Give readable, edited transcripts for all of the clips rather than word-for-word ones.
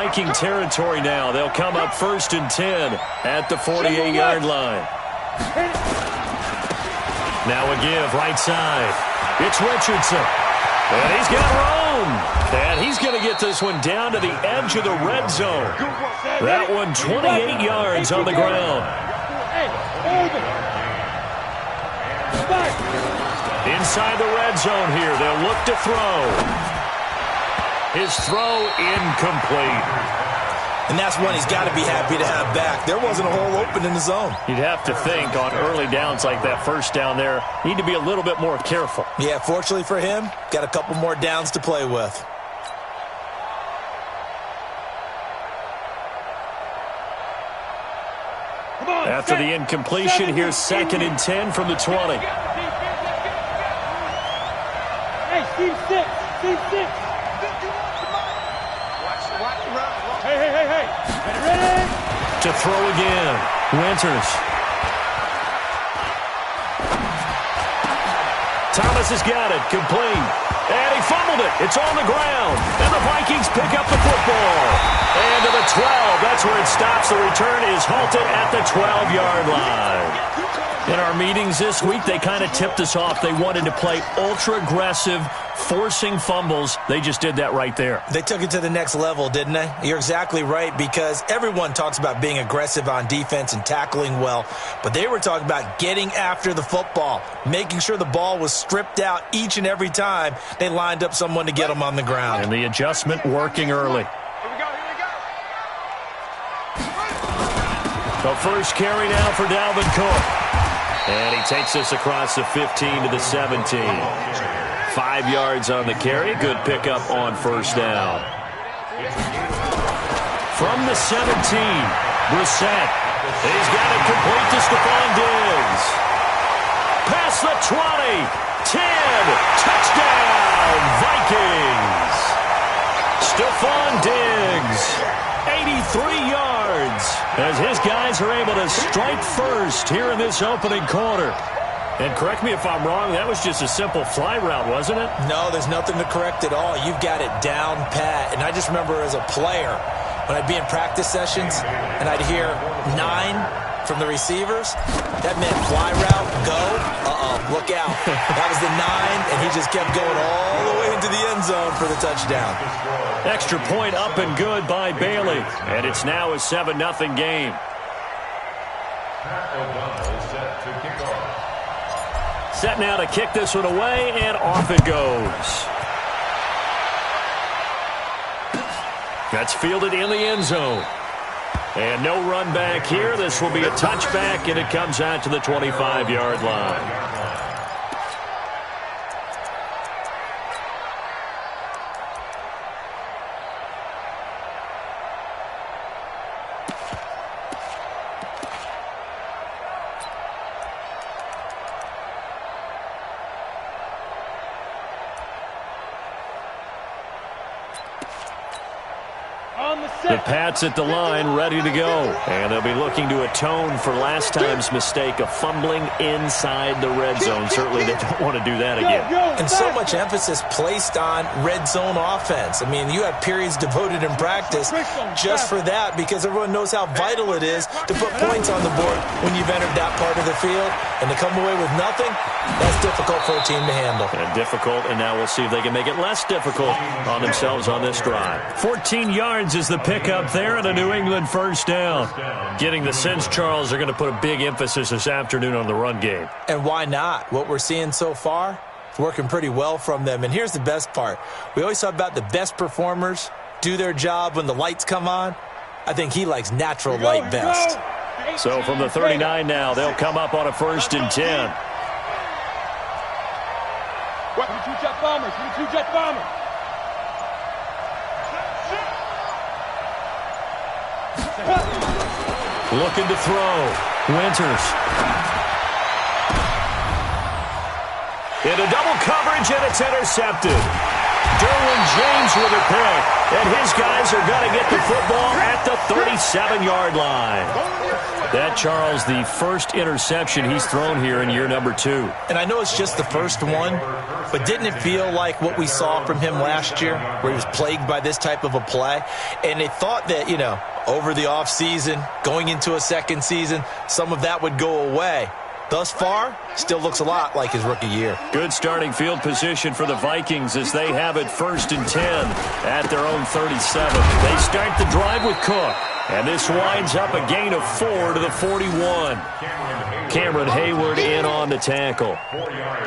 Viking territory now. They'll come up 1st and 10 at the 48-yard line. Now a give right side. It's Richardson. And he's got room. And he's going to get this one down to the edge of the red zone. That one 28 yards on the ground. Inside the red zone here. They'll look to throw. His throw incomplete. And that's one he's got to be happy to have back. There wasn't a hole open in the zone. You'd have to think on early downs like that first down there, need to be a little bit more careful. Yeah, fortunately for him, got a couple more downs to play with. After the incompletion, here's 2nd and 10 from the 20. Hey, Steve 6. Steve 6. Hey. Ready? To throw again. Winters. Thomas has got it. Complete. And he fumbled it. It's on the ground. And the Vikings pick up the football. And to the 12. That's where it stops. The return is halted at the 12-yard line. In our meetings this week, they kind of tipped us off. They wanted to play ultra-aggressive, forcing fumbles. They just did that right there. They took it to the next level, didn't they? You're exactly right, because everyone talks about being aggressive on defense and tackling well, but they were talking about getting after the football, making sure the ball was stripped out each and every time they lined up someone to get them on the ground. And the adjustment working early. The first carry now for Dalvin Cook. And he takes this across the 15 to the 17. 5 yards on the carry. Good pickup on first down. From the 17, Brissett. He's got it complete to Stephon Diggs. Past the 20. 10. Touchdown, Vikings. Stephon Diggs. 83 yards as his guys are able to strike first here in this opening quarter. And correct me if I'm wrong, that was just a simple fly route, wasn't it? No, there's nothing to correct at all. You've got it down pat. And I just remember as a player, when I'd be in practice sessions and I'd hear 9 from the receivers, that meant fly route, go, look out. That was the 9, and he just kept going all the way into the end zone for the touchdown. Extra point up and good by Bailey. And it's now a 7-0 game. Set now to kick this one away, and off it goes. That's fielded in the end zone. And no run back here. This will be a touchback, and it comes out to the 25-yard line. The Pats at the line, ready to go. And they'll be looking to atone for last time's mistake of fumbling inside the red zone. Certainly they don't want to do that again. And so much emphasis placed on red zone offense. I mean, you have periods devoted in practice just for that, because everyone knows how vital it is to put points on the board when you've entered that part of the field. And to come away with nothing, that's difficult for a team to handle. And difficult, and now we'll see if they can make it less difficult on themselves on this drive. 14 yards is the pickup there, and a New England first down. Getting the sense, Charles, they're going to put a big emphasis this afternoon on the run game. And why not? What we're seeing so far, it's working pretty well from them. And here's the best part. We always talk about the best performers do their job when the lights come on. I think he likes natural light best. So from the 39 now, they'll come up on a 1st and 10. What? Two jet bombers. Two jet bombers. Looking to throw. Winters. Into double coverage, and it's intercepted. Derwin James with a pick. And his guys are going to get the football at the 37-yard line. That, Charles, the first interception he's thrown here in year number 2. And I know it's just the first one, but didn't it feel like what we saw from him last year, where he was plagued by this type of a play? And they thought that, over the offseason, going into a second season, some of that would go away. Thus far, still looks a lot like his rookie year. Good starting field position for the Vikings as they have it 1st and 10 at their own 37. They start the drive with Cook, and this winds up a gain of 4 to the 41. Cameron Hayward in on the tackle.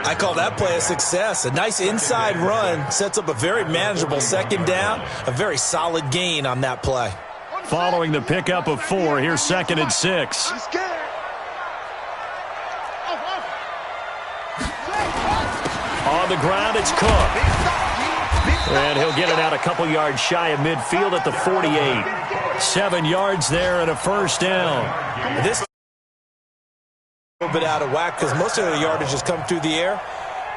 I call that play a success. A nice inside run sets up a very manageable second down, a very solid gain on that play. Following the pickup of 4, here's 2nd and 6. On the ground, it's Cook. And he'll get it out a couple yards shy of midfield at the 48. 7 yards there and a first down. This a little bit out of whack because most of the yardage has come through the air.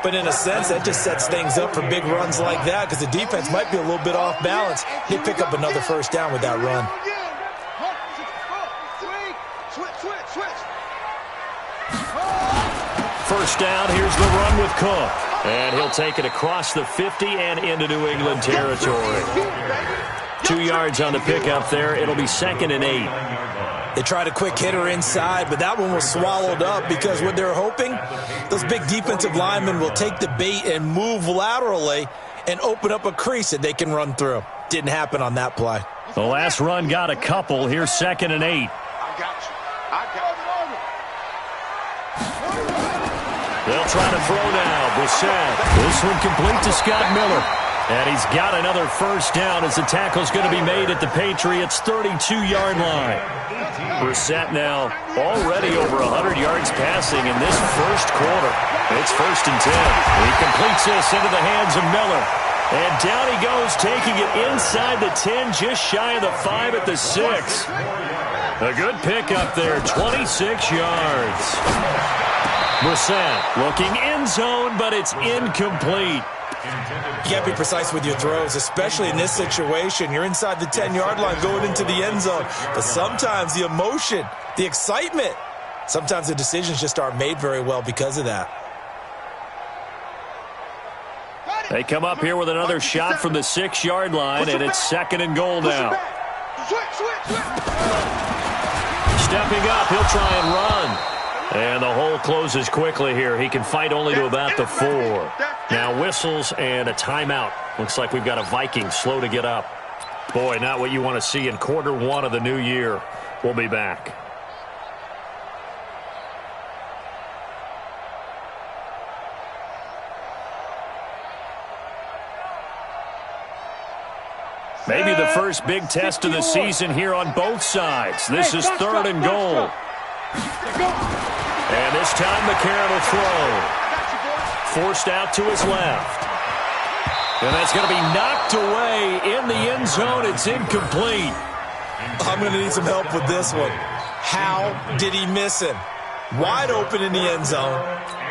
But in a sense, that just sets things up for big runs like that because the defense might be a little bit off balance. They pick up another first down with that run. First down, here's the run with Cook. And he'll take it across the 50 and into New England territory. 2 yards on the pickup there. It'll be 2nd and 8. They tried a quick hitter inside, but that one was swallowed up because what they're hoping, those big defensive linemen will take the bait and move laterally and open up a crease that they can run through. Didn't happen on that play. The last run got a couple. Here's 2nd and 8. They'll try to throw now. Brissett. This one complete to Scott Miller. And he's got another first down as the tackle's going to be made at the Patriots' 32-yard line. Brissett now already over 100 yards passing in this first quarter. It's 1st and 10. He completes this into the hands of Miller. And down he goes, taking it inside the 10, just shy of the 5 at the 6. A good pickup there, 26 yards. Brissett looking end zone, but it's incomplete. You got to be precise with your throws, especially in this situation. You're inside the 10-yard line going into the end zone. But sometimes the emotion, the excitement, sometimes the decisions just aren't made very well because of that. They come up here with another shot from the 6-yard line, and it's 2nd and goal now. Stepping up, he'll try and run. And the hole closes quickly here. He can fight only to about the 4. Now whistles and a timeout. Looks like we've got a Viking slow to get up. Boy, not what you want to see in quarter 1 of the new year. We'll be back. Maybe the first big test of the season here on both sides. This is 3rd and goal. And this time McCarron will throw. Forced out to his left. And that's going to be knocked away in the end zone. It's incomplete. I'm going to need some help with this one. How did he miss him? Wide open in the end zone.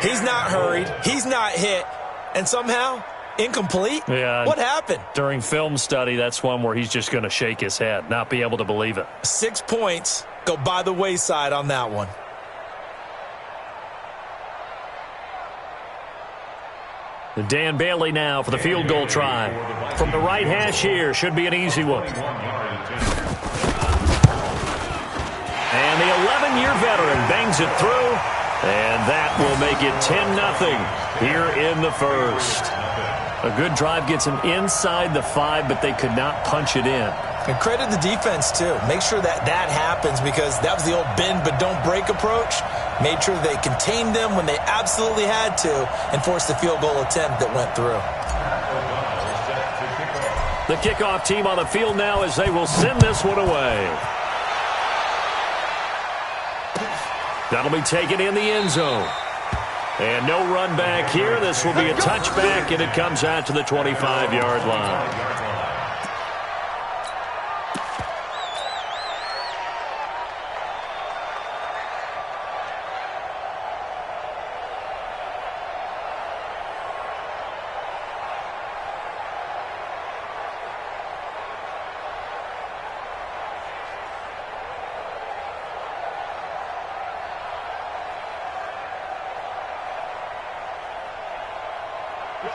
He's not hurried. He's not hit. And somehow, incomplete? Yeah. What happened? During film study, that's one where he's just going to shake his head, not be able to believe it. 6 points go by the wayside on that one. Dan Bailey now for the field goal try. From the right hash here, should be an easy one. And the 11-year veteran bangs it through, and that will make it 10-0 here in the first. A good drive gets him inside the 5, but they could not punch it in. And credit the defense, too. Make sure that happens because that was the old bend but don't break approach. Made sure they contained them when they absolutely had to and forced the field goal attempt that went through. The kickoff team on the field now as they will send this one away. That'll be taken in the end zone. And no run back here. This will be a touchback, and it comes out to the 25-yard line.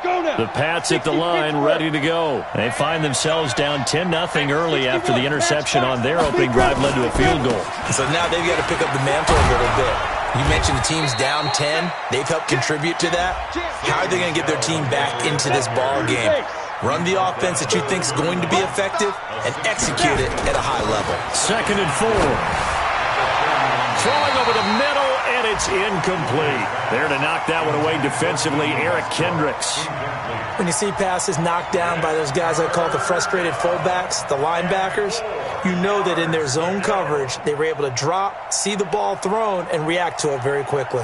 Go now. The Pats at the line, ready to go. They find themselves down 10-0 early after the interception on their opening drive led to a field goal. So now they've got to pick up the mantle a little bit. You mentioned the team's down 10. They've helped contribute to that. How are they going to get their team back into this ball game? Run the offense that you think is going to be effective and execute it at a high level. 2nd and 4. Throwing over the middle, and it's incomplete. There to knock that one away defensively, Eric Kendricks. When you see passes knocked down by those guys I call the frustrated fullbacks, the linebackers, you know that in their zone coverage, they were able to drop, see the ball thrown, and react to it very quickly.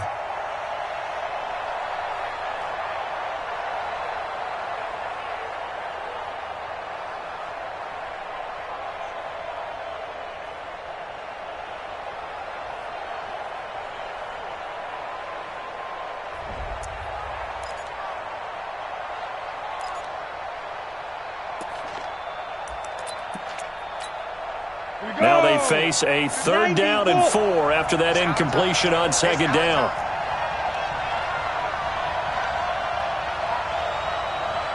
Now they face a 3rd down and 4 after that incompletion on 2nd down.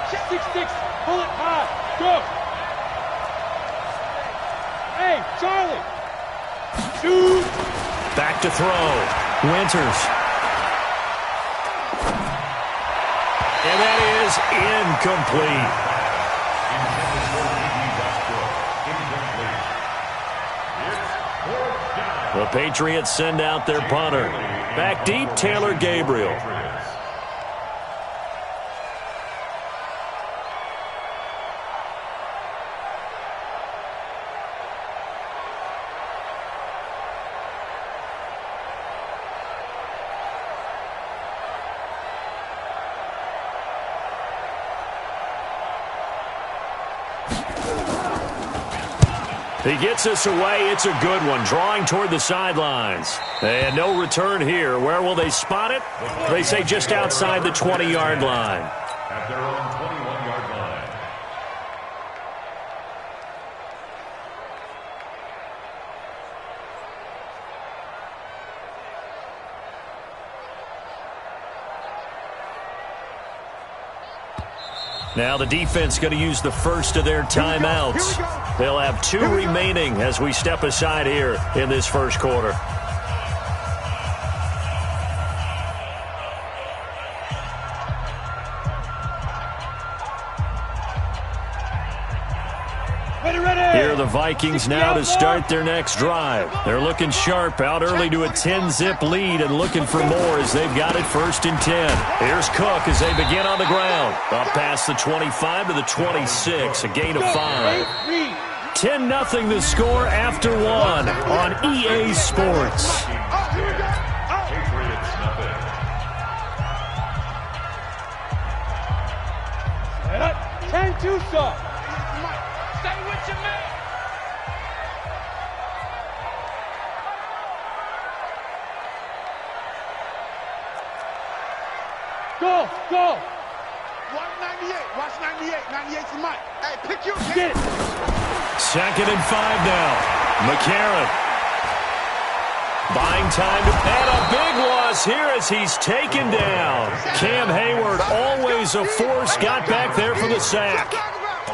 Six, pull it high. Go. Hey, Charlie. Shoot. Back to throw. Winters. And that is incomplete. The Patriots send out their punter. Back deep, Taylor Gabriel. He gets us away. It's a good one. Drawing toward the sidelines. And no return here. Where will they spot it? They say just outside the 20-yard line. At their own 21-yard line. Now the defense going to use the first of their timeouts. They'll have 2 remaining as we step aside here in this first quarter. Here are the Vikings now to start their next drive. They're looking sharp, out early to a 10-zip lead and looking for more as they've got it 1st and 10. Here's Cook as they begin on the ground. Up past the 25 to the 26, a gain of 5. 10-0 the score after 1 on EA Sports. Patriots nothing. 10-2, sir. Stay with your man. Go, go. Watch 98. Watch 98. 98's the mic. Hey, pick your Get it. 2nd and 5 now. McCarron. Buying time to and a big loss here as he's taken down. Cam Hayward, always a force, got back there for the sack.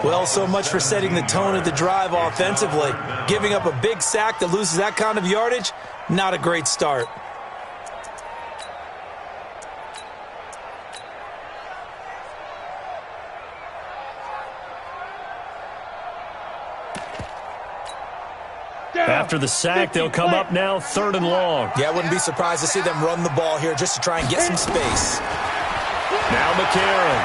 Well, so much for setting the tone of the drive offensively. Giving up a big sack that loses that kind of yardage, not a great start. After the sack, they'll come up now 3rd and long. Yeah, I wouldn't be surprised to see them run the ball here just to try and get some space. Now McCarron.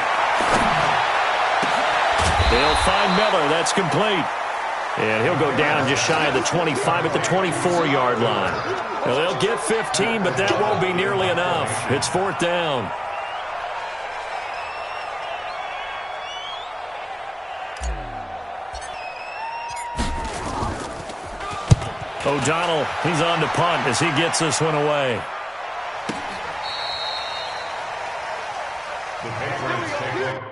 They'll find Miller. That's complete. And he'll go down just shy of the 25 at the 24-yard line. Now, they'll get 15, but that won't be nearly enough. It's 4th down. O'Donnell, he's on to punt as he gets this one away. The Patriots take it.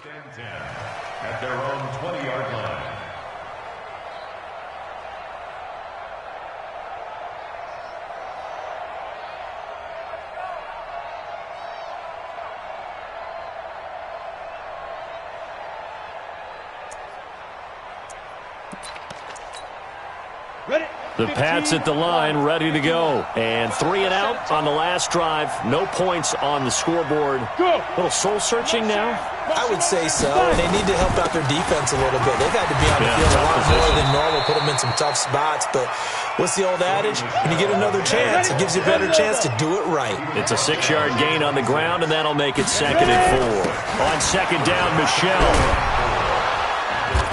and 10 at their own 20-yard line. The Pats at the line, ready to go. And 3 and out on the last drive. No points on the scoreboard. A little soul-searching now? I would say so, and they need to help out their defense a little bit. They've had to be on the field a lot more than normal, put them in some tough spots. But what's the old adage? When you get another chance, it gives you a better chance to do it right. It's a 6-yard gain on the ground, and that'll make it 2nd and 4. On 2nd down, Michelle.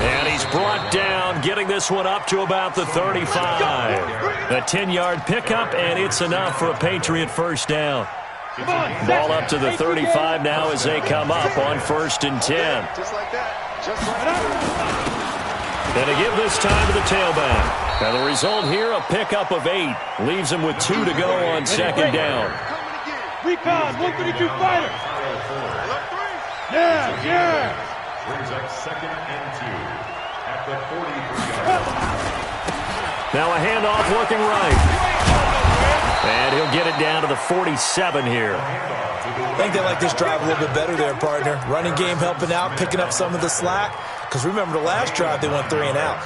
And he's brought down, getting this one up to about the 35. A 10-yard pickup, and it's enough for a Patriot first down. Ball up to the 35 now as they come up on 1st and 10. Just like that. Just like that. And to give this time to the tailback. Now the result here, a pickup of 8. Leaves him with 2 to go on 2nd down. Recon, 132 fighter. Yeah. Brings up 2nd and 2 at the 43-yard line. Now a handoff looking right. And he'll get it down to the 47 here. I think they like this drive a little bit better there, partner. Running game helping out, picking up some of the slack. Because remember the last drive, they went 3 and out.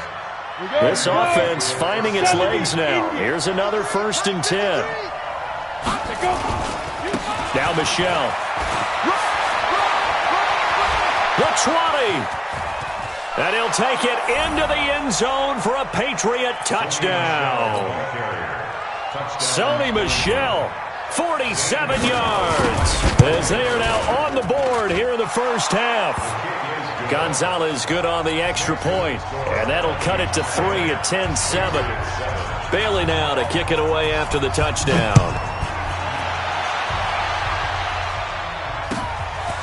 This offense finding its legs now. Here's another 1st and 10. Now Michelle. The 20. And he'll take it into the end zone for a Patriot touchdown. Sony Michel, 47 yards. As they are now on the board here in the first half. Gonzalez good on the extra point. And that'll cut it to 3 at 10-7. Bailey now to kick it away after the touchdown.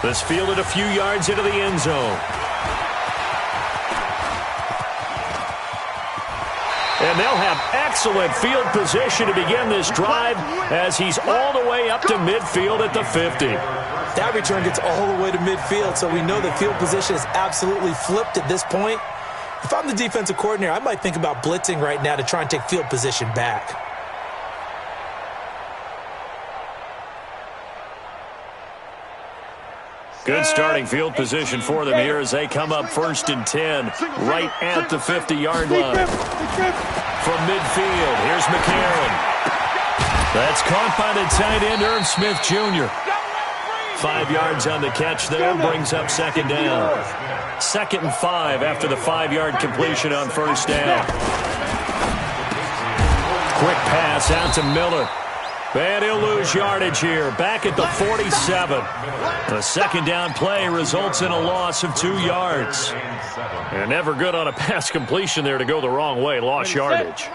This fielded a few yards into the end zone. And they'll have excellent field position to begin this drive as he's all the way up to midfield at the 50. That return gets all the way to midfield, so we know the field position is absolutely flipped at this point. If I'm the defensive coordinator, I might think about blitzing right now to try and take field position back. Good starting field position for them here as they come up 1st and 10, right at the 50-yard line. From midfield, here's McCarron. That's caught by the tight end, Irv Smith Jr. 5 yards on the catch there, brings up 2nd down. 2nd and 5 after the 5-yard completion on 1st down. Quick pass out to Miller. And he'll lose yardage here, back at the 47. The 2nd down play results in a loss of 2 yards. And never good on a pass completion there to go the wrong way, lost yardage.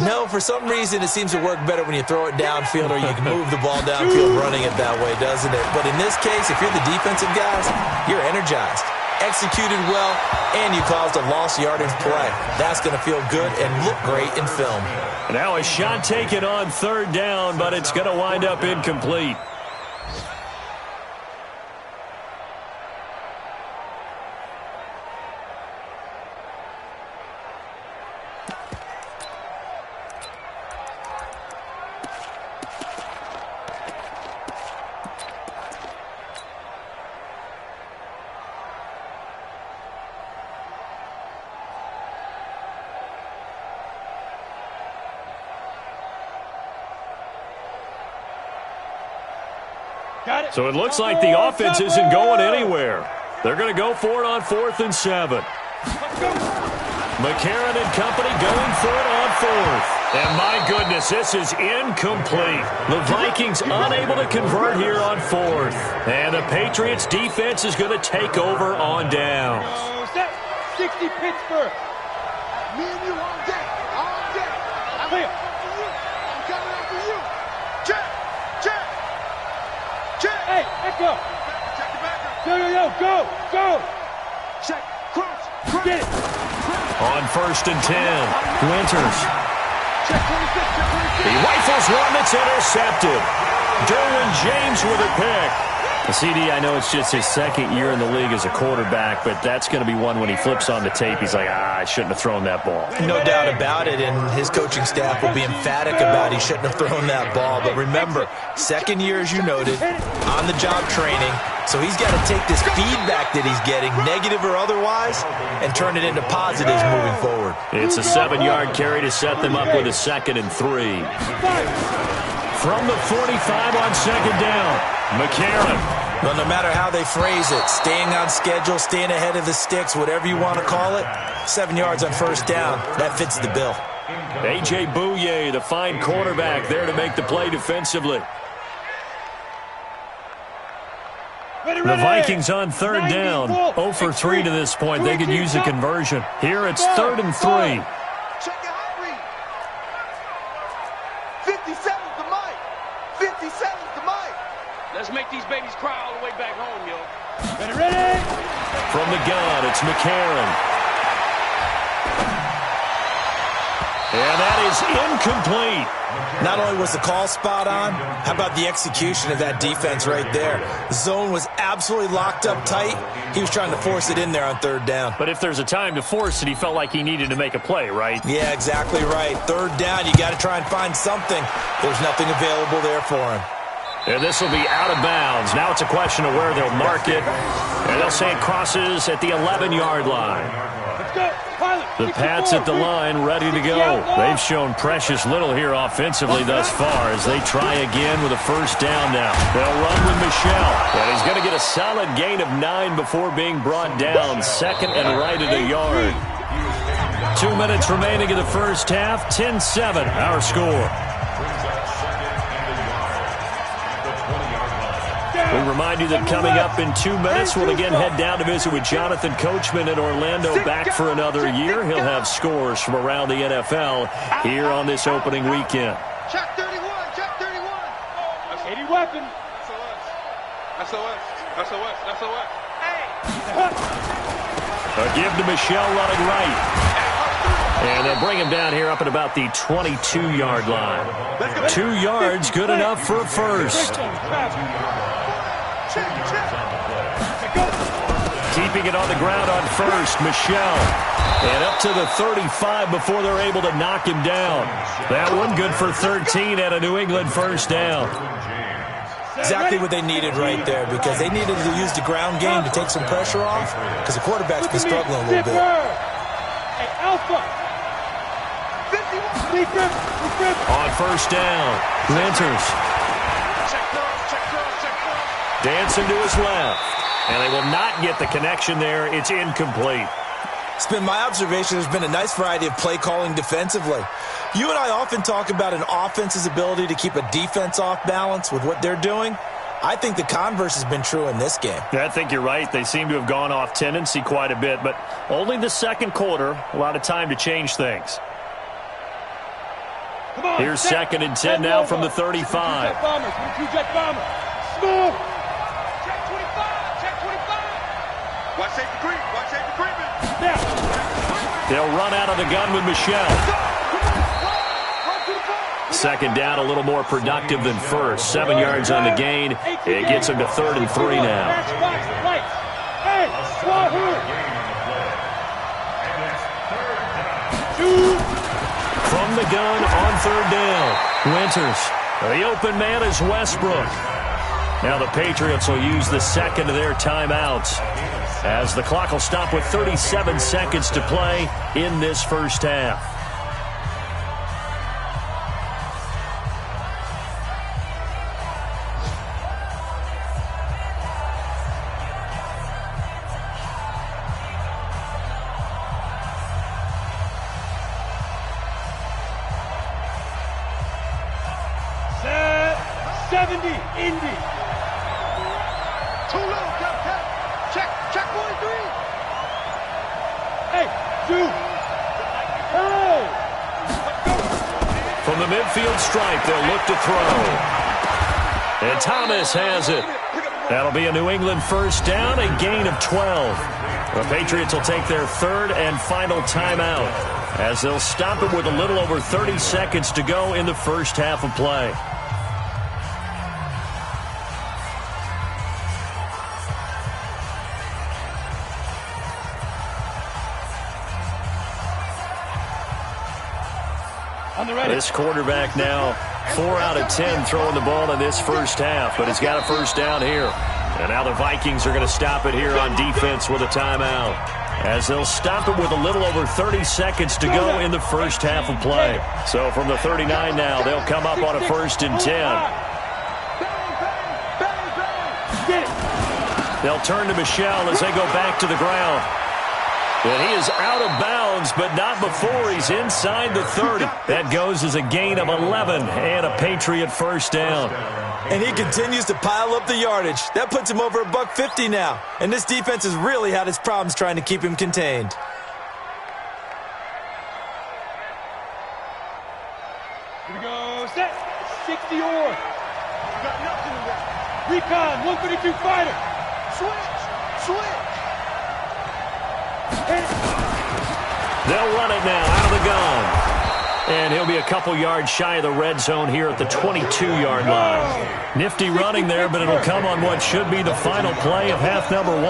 No, for some reason it seems to work better when you throw it downfield or you can move the ball downfield running it that way, doesn't it? But in this case, if you're the defensive guys, you're energized, executed well, and you caused a lost yardage play. That's going to feel good and look great in film. Now a shot taken on 3rd down, but it's going to wind up incomplete. So it looks like the offense isn't going anywhere. They're going to go for it on 4th and 7. McCarron and company going for it on 4th. And my goodness, this is incomplete. The Vikings unable to convert here on 4th. And the Patriots defense is going to take over on downs. 60 Pittsburgh. Me and you all day. All day. I'm coming after you. Check. Hey, echo. Check the back up. Go. Check. Cross. Get it. On 1st and 10, Winters. Check 26. He rifles one that's intercepted. Derwin James with a pick. CD, I know it's just his second year in the league as a quarterback, but that's going to be one when he flips on the tape, he's like, I shouldn't have thrown that ball. No doubt about it, and his coaching staff will be emphatic about he shouldn't have thrown that ball. But remember, second year, as you noted, on-the-job training, so he's got to take this feedback that he's getting, negative or otherwise, and turn it into positives moving forward. It's a 7-yard carry to set them up with a 2nd and 3. From the 45 on 2nd down, McCarron. Well, no matter how they phrase it, staying on schedule, staying ahead of the sticks, whatever you want to call it, 7 yards on 1st down, that fits the bill. A.J. Bouye, the fine quarterback, there to make the play defensively. The Vikings on 3rd down, 0 for 3 to this point. They could use a conversion. Here it's 3rd and 3. Check your high read. 57's the mic. 57's the mic. Let's make these babies cry all the way back home, yo. Ready? From the gun, it's McCarron. And that is incomplete. Not only was the call spot on, how about the execution of that defense right there? The zone was absolutely locked up tight. He was trying to force it in there on 3rd down. But if there's a time to force it, he felt like he needed to make a play, right? Yeah, exactly right. 3rd down, you got to try and find something. There's nothing available there for him. And this will be out of bounds. Now it's a question of where they'll mark it. And they'll say it crosses at the 11-yard line. The Pats at the line, ready to go. They've shown precious little here offensively thus far as they try again with a 1st down now. They'll run with Michel. And he's going to get a solid gain of 9 before being brought down. 2nd and right at a yard. 2 minutes remaining in the 1st half. 10-7, our score. We remind you that coming up in 2 minutes, we'll again head down to visit with Jonathan Coachman in Orlando, back for another year. He'll have scores from around the NFL here on this opening weekend. Check 31, check 31. Any weapon. SOS. A give to Michel running right. And they'll bring him down here up at about the 22-yard line. 2 yards, good enough for a first. Keeping it on the ground on first, Michel. And up to the 35 before they're able to knock him down. That one good for 13 at a New England 1st down. Exactly what they needed right there, because they needed to use the ground game to take some pressure off, because the quarterback's been struggling a little bit. Hey, Alpha. On 1st down, Winters. Dancing to his left. And they will not get the connection there. It's incomplete. It's been my observation there's been a nice variety of play calling defensively. You and I often talk about an offense's ability to keep a defense off balance with what they're doing. I think the converse has been true in this game. Yeah, I think you're right. They seem to have gone off tendency quite a bit, but only the 2nd quarter, a lot of time to change things. Here's 2nd and 10 now from the 35. Jet bombers. Smooth. Check 25. Watch safety creep. They'll run out of the gun with Michel. 2nd down, a little more productive than first. 7 yards on the gain. It gets them to 3rd and 3 now. From the gun on 3rd down, Winters. The open man is Westbrook. Now the Patriots will use the 2nd of their timeouts, as the clock will stop with 37 seconds to play in this 1st half. Set 70, Indy. Too low, check 43. Hey, 2. Hey. From the midfield stripe, they'll look to throw. And Thomas has it. That'll be a New England 1st down, a gain of 12. The Patriots will take their 3rd and final timeout, as they'll stop it with a little over 30 seconds to go in the 1st half of play. This quarterback now 4 out of 10 throwing the ball in this first half, but he's got a first down here. And now the Vikings are going to stop it here on defense with a timeout, as they'll stop it with a little over 30 seconds to go in the first half of play. So from the 39 now, they'll come up on a 1st and 10. They'll turn to Michel as they go back to the ground. And he is out of bounds, but not before he's inside the 30. That goes as a gain of 11 and a Patriot first down. And he continues to pile up the yardage. That puts him over $150 now. And this defense has really had its problems trying to keep him contained. Here we go, set. 60 or. Got nothing in there. Recon, 132 fighter. Switch. They'll run it now out of the gun. And he'll be a couple yards shy of the red zone here at the 22-yard line. Nifty running there, but it'll come on what should be the final play of half number 1.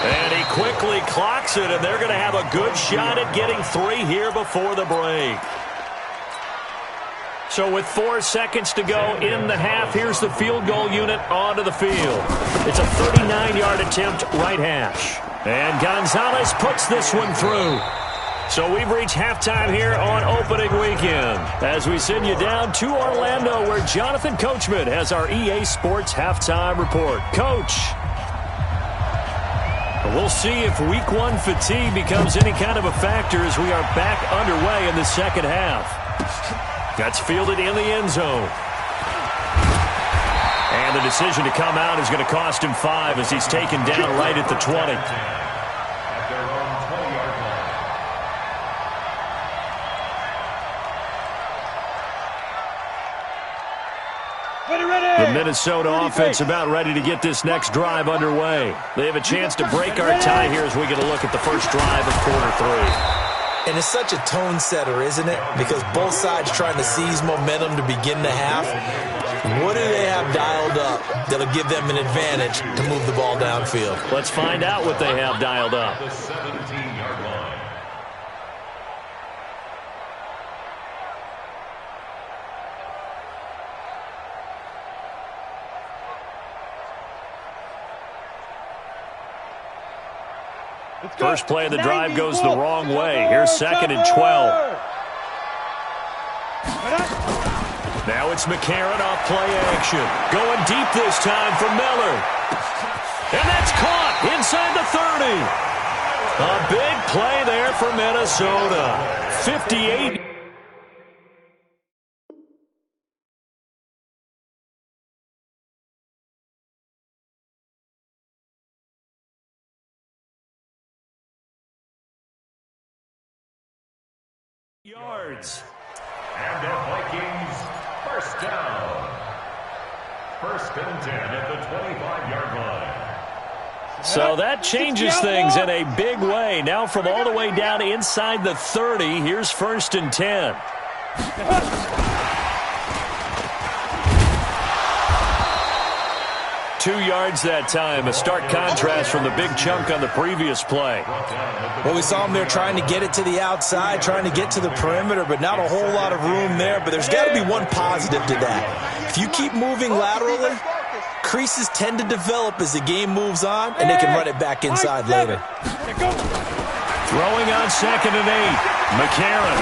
And he quickly clocks it, and they're going to have a good shot at getting 3 here before the break. So with 4 seconds to go in the half, here's the field goal unit onto the field. It's a 39-yard attempt, right hash. And Gonzalez puts this one through. So we've reached halftime here on opening weekend, as we send you down to Orlando, where Jonathan Coachman has our EA Sports halftime report. Coach, we'll see if week 1 fatigue becomes any kind of a factor as we are back underway in the second half. That's fielded in the end zone. And the decision to come out is going to cost him 5 as he's taken down right at the 20. The Minnesota offense about ready to get this next drive underway. They have a chance to break our tie here as we get a look at the first drive of quarter 3. And it's such a tone setter, isn't it? Because both sides trying to seize momentum to begin the half. What do they have dialed up that'll give them an advantage to move the ball downfield? Let's find out what they have dialed up. The 17-yard line. First play of the drive goes the wrong way. Here's 2nd and 12. Now it's McCarron off play action. Going deep this time for Miller. And that's caught inside the 30. A big play there for Minnesota. 58. Yards. And the Vikings, first down. 1st and 10 at the 25-yard line. So that changes things in a big way. Now from all the way down inside the 30, here's 1st and 10. 2 yards that time, a stark contrast from the big chunk on the previous play. Well, we saw them there trying to get it to the outside, trying to get to the perimeter, but not a whole lot of room there. But there's got to be one positive to that. If you keep moving laterally, creases tend to develop as the game moves on, and they can run it back inside later. Throwing on 2nd and 8. McCarron.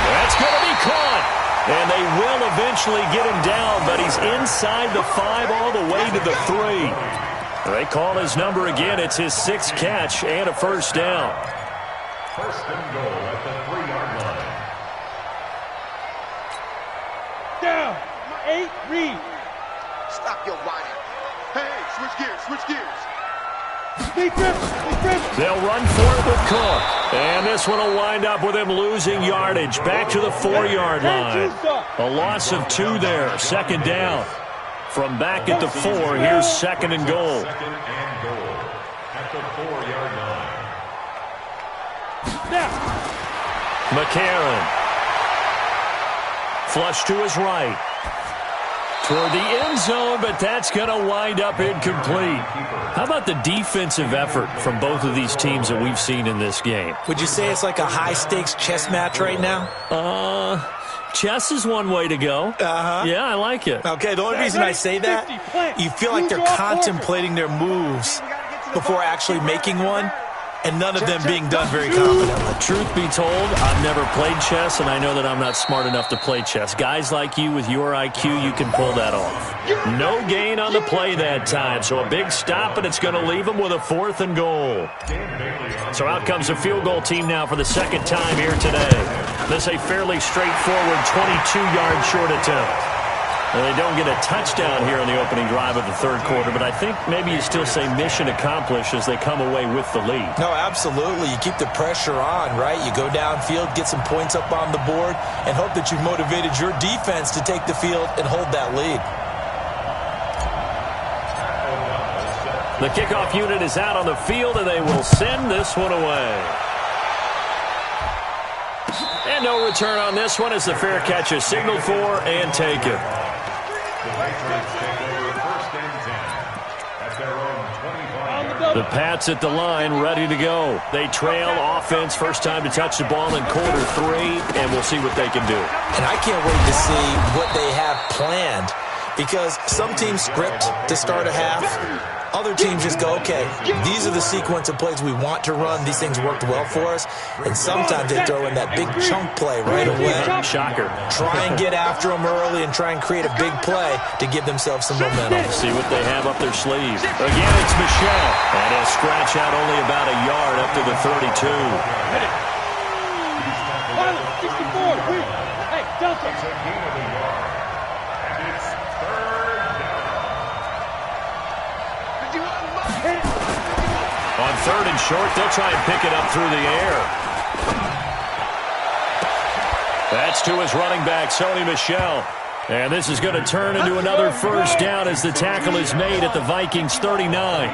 That's going to be caught. And they will eventually get him down, but he's inside the 5 all the way to the 3. They call his number again. It's his 6th catch and a first down. 1st and goal at the 3-yard line. Down. 8, read. Stop your whining. Hey, switch gears. They'll run for it with Cook. And this one will wind up with him losing yardage. Back to the 4-yard line. A loss of 2 there. 2nd down. From back at the 4, here's 2nd and goal. 2nd and goal at the 4-yard line. McCarron. Flush to his right. toward the end zone, but that's going to wind up incomplete. How about the defensive effort from both of these teams that we've seen in this game? Would you say it's like a high-stakes chess match right now? Chess is one way to go. Yeah, I like it. Okay, the only reason I say that, you feel like they're contemplating their moves before actually making one, and none of them being done very confidently. Truth be told, I've never played chess, and I know that I'm not smart enough to play chess. Guys like you with your IQ, you can pull that off. No gain on the play that time, so a big stop, and it's going to leave them with a 4th and goal. So out comes the field goal team now for the second time here today. This is a fairly straightforward 22-yard short attempt. And they don't get a touchdown here on the opening drive of the third quarter, but I think maybe you still say mission accomplished as they come away with the lead. No, absolutely. You keep the pressure on, right? You go downfield, get some points up on the board, and hope that you've motivated your defense to take the field and hold that lead. The kickoff unit is out on the field, and they will send this one away. And no return on this one as the fair catch is signaled for and taken. The Pats at the line, ready to go. They trail offense, first time to touch the ball in quarter 3, and we'll see what they can do. And I can't wait to see what they have planned, because some teams script to start a half. Other teams just go, okay, these are the sequence of plays we want to run. These things worked well for us. And sometimes they throw in that big chunk play right away. Shocker. Try and get after them early and try and create a big play to give themselves some momentum. See what they have up their sleeve. Again, it's Michelle. And he'll scratch out only about a yard up to the 32. 64. Hey, Delta. On 3rd and short, they'll try and pick it up through the air. That's to his running back, Sony Michel. And this is going to turn into another first down as the tackle is made at the Vikings 39.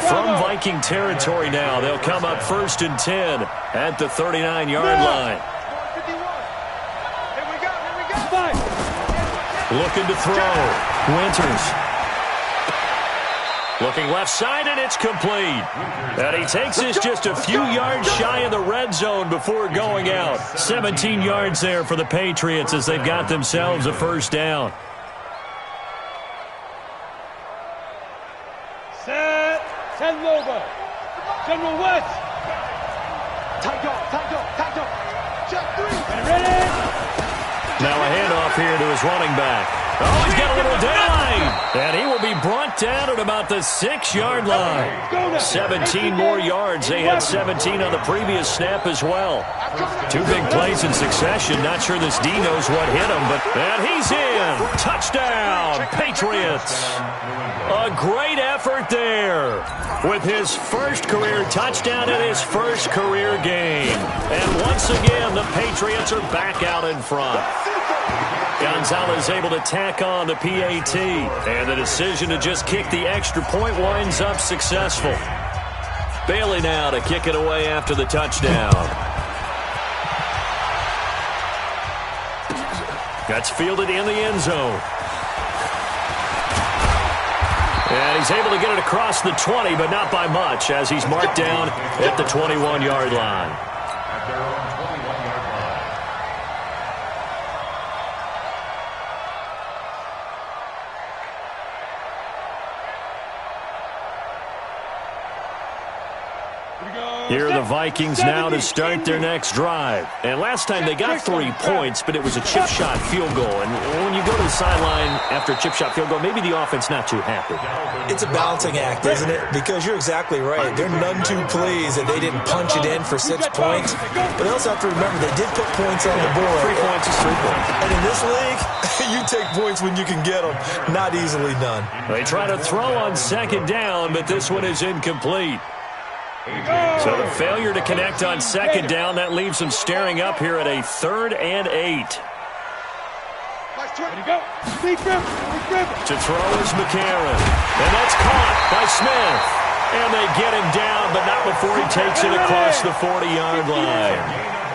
From Viking territory now, they'll come up 1st and 10 at the 39-yard line. Looking to throw. Winters. Looking left side, and it's complete. And he takes this just a few yards shy of the red zone before going out. 17 yards there for the Patriots as they've got themselves a first down. Set. 10 Lobo. General West. Tight go. Check 3. Ready? Now a handoff here to his running back. Oh, he's got a little deadline. And he will be brought down at about the 6-yard line. 17 more yards. They had 17 on the previous snap as well. 2 big plays in succession. Not sure this D knows what hit him, but and he's in. Touchdown, Patriots. A great effort there with his first career touchdown in his first career game. And once again, the Patriots are back out in front. Gonzalez able to tack on the PAT, and the decision to just kick the extra point winds up successful. Bailey now to kick it away after the touchdown. That's fielded in the end zone. And he's able to get it across the 20, but not by much, as he's marked down at the 21-yard line. Here are the Vikings now to start their next drive. And last time they got 3 points, but it was a chip shot field goal. And when you go to the sideline after a chip shot field goal, maybe the offense not too happy. It's a balancing act, isn't it? Because you're exactly right. They're none too pleased that they didn't punch it in for 6 points. But they also have to remember they did put points on the board. 3 points is 3 points. And in this league, you take points when you can get them. Not easily done. They try to throw on 2nd down, but this one is incomplete. So the failure to connect on 2nd down, that leaves them staring up here at a 3rd and 8. To throw is McCarron. And that's caught by Smith. And they get him down, but not before he takes it across the 40-yard line.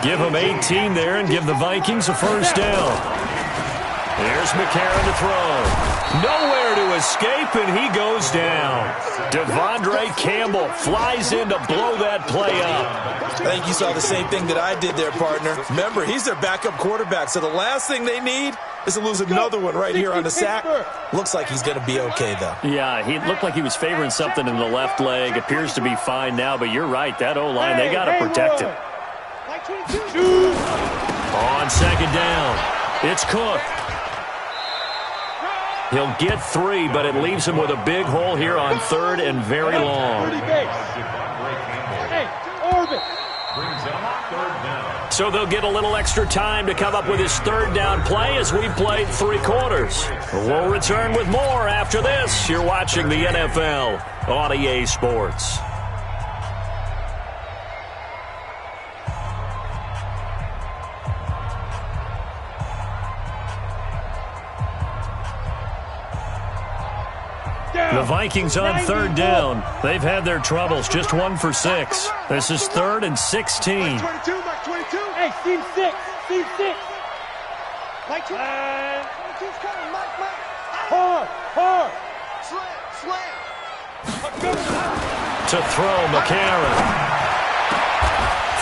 Give him 18 there and give the Vikings a first down. Here's McCarron to throw. Nowhere to escape, and he goes down. Devondre Campbell flies in to blow that play up. I think you saw the same thing that I did there, partner. Remember, he's their backup quarterback, so the last thing they need is to lose another one right here on the sack. Looks like he's going to be okay, though. Yeah, he looked like he was favoring something in the left leg. Appears to be fine now, but you're right. That O-line, they got to protect him. On second down, it's Cook. He'll get 3, but it leaves him with a big hole here on third and very long. So they'll get a little extra time to come up with his third down play as we've played 3 quarters. We'll return with more after this. You're watching the NFL on EA Sports. The Vikings on third down. They've had their troubles, just 1 for 6. This is 3rd and 16. Hey, team 6. Team 6. Hard. To throw, McCarron.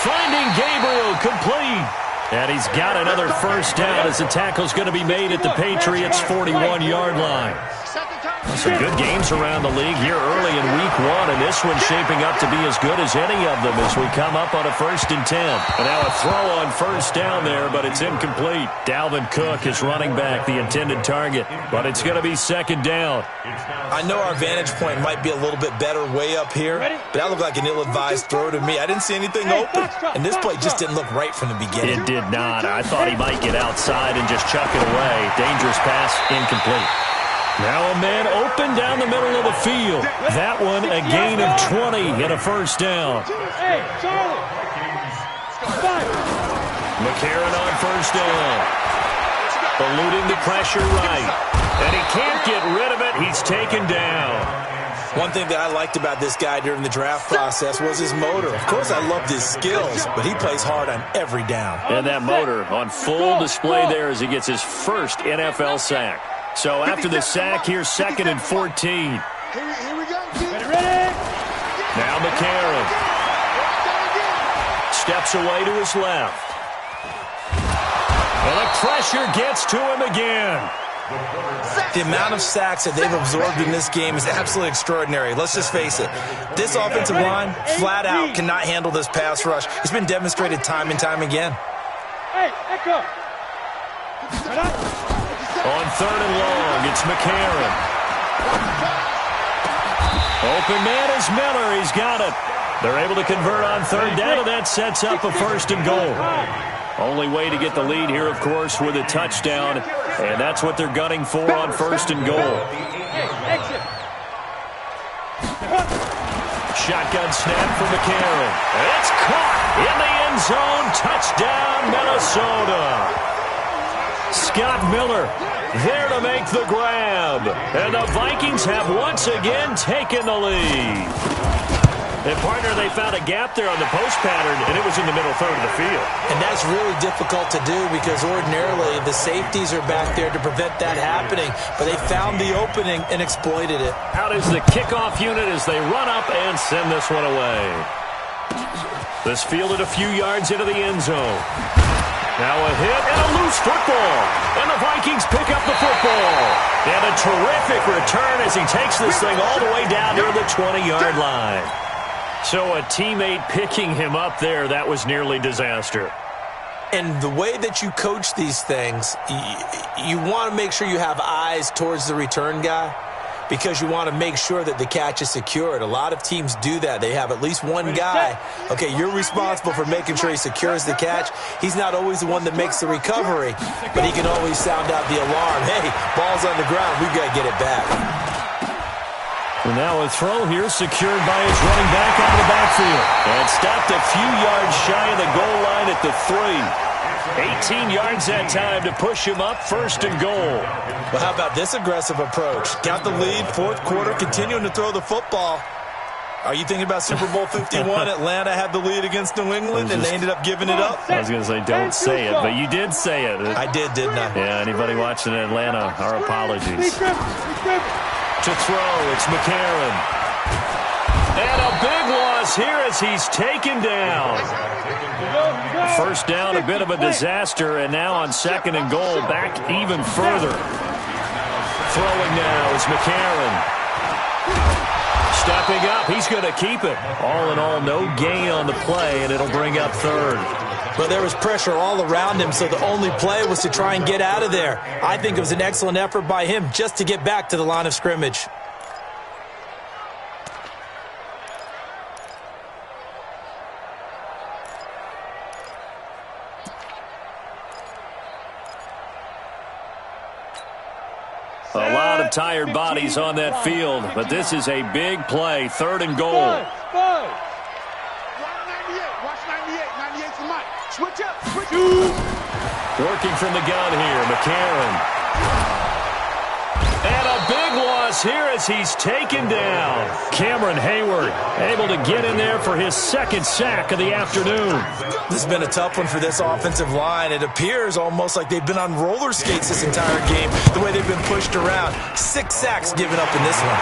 Finding Gabriel, complete. And he's got another first down as the tackle's going to be made at the Patriots' 41-yard line. Some good games around the league here early in week 1, and this one's shaping up to be as good as any of them as we come up on a 1st and 10. And now a throw on first down there, but it's incomplete. Dalvin Cook is running back, the intended target, but it's going to be 2nd down. I know our vantage point might be a little bit better way up here, but that looked like an ill-advised throw to me. I didn't see anything open, and this play just didn't look right from the beginning. It did not. I thought he might get outside and just chuck it away. Dangerous pass, incomplete. Now a man open down the middle of the field. That one a gain of 20 and a first down. Hey, Charlie. McCarron on first down. Eluding the pressure right. And he can't get rid of it. He's taken down. One thing that I liked about this guy during the draft process was his motor. Of course, I loved his skills, but he plays hard on every down. And that motor on full display there as he gets his first NFL sack. So after the sack, here's 2nd and 14. Here we go. Ready? Now McCarron steps away to his left. And the pressure gets to him again. The amount of sacks that they've absorbed in this game is absolutely extraordinary. Let's just face it. This offensive line, flat out, cannot handle this pass rush. It's been demonstrated time and time again. Hey, Echo. On 3rd and long, it's McCarron. Open man is Miller. He's got it. They're able to convert on 3rd down, and that sets up a 1st and goal. Only way to get the lead here, of course, with a touchdown, and that's what they're gunning for on 1st and goal. Shotgun snap for McCarron. It's caught in the end zone. Touchdown, Minnesota. Scott Miller there to make the grab. And the Vikings have once again taken the lead. And, partner, they found a gap there on the post pattern, and it was in the middle 3rd of the field. And that's really difficult to do because ordinarily the safeties are back there to prevent that happening. But they found the opening and exploited it. Out is the kickoff unit as they run up and send this one away. This fielded a few yards into the end zone. Now a hit and a loose football. And the Vikings pick up the football. And a terrific return as he takes this thing all the way down near the 20-yard line. So a teammate picking him up there, that was nearly disaster. And the way that you coach these things, you want to make sure you have eyes towards the return guy because you want to make sure that the catch is secured. A lot of teams do that. They have at least one guy. Okay, you're responsible for making sure he secures the catch. He's not always the one that makes the recovery, but he can always sound out the alarm. Hey, ball's on the ground. We've got to get it back. And now a throw here secured by his running back out of the backfield. And stopped a few yards shy of the goal line at the 3. 18 yards that time to push him up 1st and goal. Well, how about this aggressive approach? Got the lead, 4th quarter, continuing to throw the football. Are you thinking about Super Bowl 51? Atlanta had the lead against New England, and they ended up giving it up? I was going to say, don't say it, but you did say it. I did, didn't I? Yeah, anybody watching Atlanta, our apologies. To throw, it's McCarron. And a big loss here as he's taken down. First down, a bit of a disaster, and now on 2nd and goal, back even further. Throwing now is McCarron. Stepping up, he's going to keep it. All in all, no gain on the play, and it'll bring up 3rd. But there was pressure all around him, so the only play was to try and get out of there. I think it was an excellent effort by him just to get back to the line of scrimmage. A lot of tired bodies on that field, but this is a big play. 3rd and goal. Watch 98. 98's the mic. Switch up. Working from the gun here, McCarron. And a big loss here as he's taken down. Cameron Hayward able to get in there for his 2nd sack of the afternoon. This has been a tough one for this offensive line. It appears almost like they've been on roller skates this entire game, the way they've been pushed around. 6 sacks given up in this one.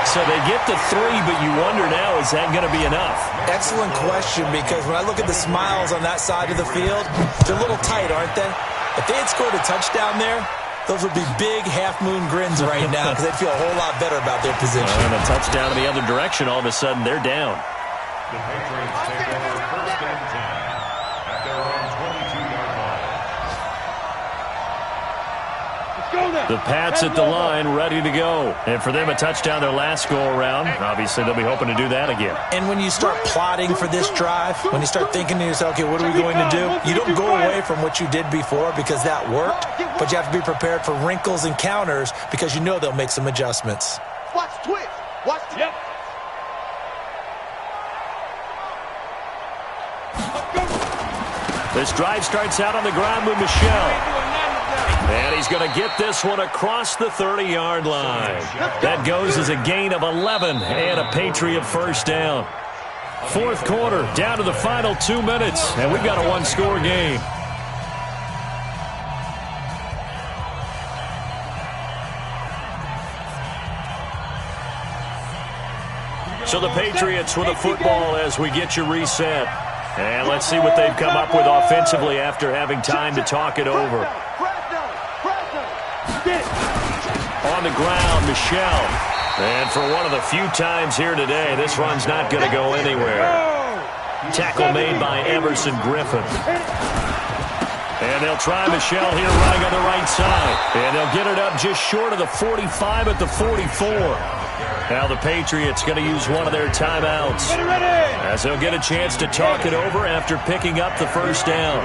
So they get to 3, but you wonder now, is that going to be enough? Excellent question, because when I look at the smiles on that side of the field, they're a little tight, aren't they? If they had scored a touchdown there, those would be big half-moon grins right now because they'd feel a whole lot better about their position. And a touchdown in the other direction, all of a sudden they're down. The Patriots take over 1st and 10 at their own 22-yard line. The Pats at the line, ready to go. And for them, a touchdown their last go-around. Obviously, they'll be hoping to do that again. And when you start plotting for this drive, when you start thinking to yourself, okay, what are we going to do? You don't go away from what you did before because that worked, but you have to be prepared for wrinkles and counters because you know they'll make some adjustments. Watch twitch. Watch twitch. Yep. This drive starts out on the ground with Michel. And he's going to get this one across the 30-yard line. That goes as a gain of 11 and a Patriot 1st down. 4th quarter, down to the final 2 minutes, and we've got a 1-score game. So the Patriots with a football as we get you reset. And let's see what they've come up with offensively after having time to talk it over. On the ground, Michel. And for one of the few times here today, this run's not going to go anywhere. Tackle made by Emerson Griffin. And they'll try Michel here running on the right side. And they'll get it up just short of the 45 at the 44. Now the Patriots going to use one of their timeouts as they'll get a chance to talk it over after picking up the 1st down.